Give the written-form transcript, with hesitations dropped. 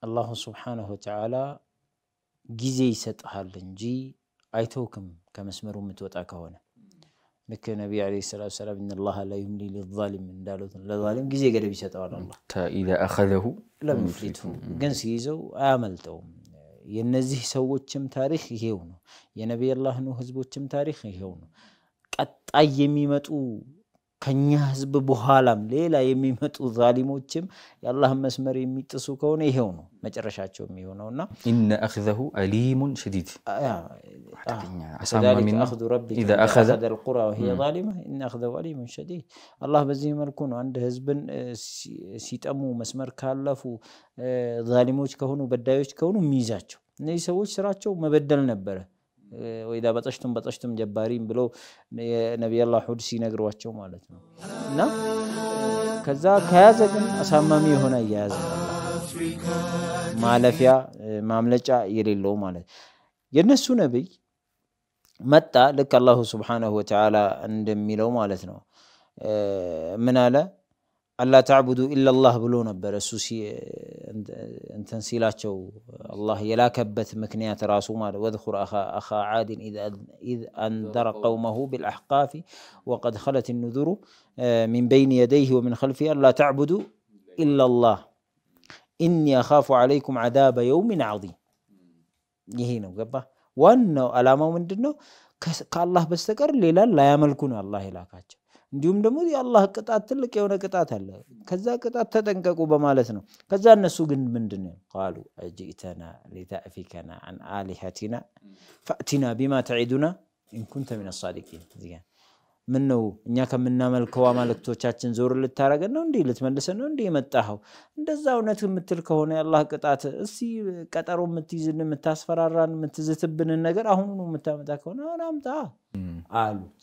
الله سبحانه وتعالى ጊዜ ይሰጣል እንጂ አይተውክም ከመስመሩ ምትወጣ ከሆነ ልክ ነብዩ አለይሂ ሰላቱ ሰላም ان الله لا يملي للظالم እንዳሉት ለዛሊም ጊዜ ገደብ ይሰጣል አላህ اذا اخذه لم يفلته ግን ሲይዘው አያመልጠውም የነዚህ ሰዎችም ታሪክ ይሄው ነው የነብዩ አላህ ነው ህዝቦችም ታሪክ ይሄው ነው ቀጣይ የሚመጡ ከኛ ህዝብ በኋላም ሌላ የሚመጡ ዛሊሞችም የአላህ መስመር የሚጥሱ ከሆነ ይሄው ነው መጨረሻቸው የሚሆነውና ان اخذه اليم شديد ذلك اخذ ربك اذا اخذ القرى وهي ظالمه ان اخذه اليم شديد الله በዚህ መልኩ ነው አንድ ህዝብን ሲጠሙ መስመር ካለፉ ዛሊሞች ከሆኑ በዳዮች ከሆኑ የሚይዛቸው እነዚህ ሰዎች ስራቸው መበደል ነበር وإذا بطشتم جبارين بلو نبي الله حد ሲነግሯቸው ማለት ነው እና ከዛ ከያዘ ግን አሳማሚ ሆነ ያያዝ ማለፊያ ማምለጫ የሌለው ማለት የነሱ ነብይ መጣ ለክ አላህ Subhanahu Wa Ta'ala እንደሚለው ማለት ነው ምን አለ الله تعبدوا إلا الله ብሎ ነበር እሱ እንተን ሲላቸው الله የላከበት ምክንያት ራሱ ማለት وذكر اخا عاد اذ انذر قومه بالاحقاف وقد خلت النذر من بين يديه ومن خلفه الله تعبدوا إلا الله إني أخاف عليكم عذاب يوم عظيم ይሄ ነው ገባ ዋናው አላማው ምንድነው ከአላህ በስተቀር ሌላ ላያመልኩ ነው አላህ ይላካቸው እንዲሁም ደግሞ የአላህ ቅጣት ትልቅ የሆነ ቅጣት አለ ከዛ ቅጣት ተጠንቀቁ በማለት ነው ከዛ እነሱ ግን ምንድነው قالوا اجئتنا لتأفكنا عن آلهتنا فأتنا بما تعدنا إن كنت من الصادقين ምን ነው እኛ ከመናመልከው አማልክቶቻችን ዞር ልታረገን ነው እንዴ ልትመልሰን ነው እንዴ የመጣኸው እንደዛ እውነት የምትል ከሆነ የአላህ ቅጣት እሲ ቀጠሮ የምትይዝን የምታስፈራራን የምትዝትብን ነገር አሁን ነው የምታመጣ ከሆነ አምጣ አሉት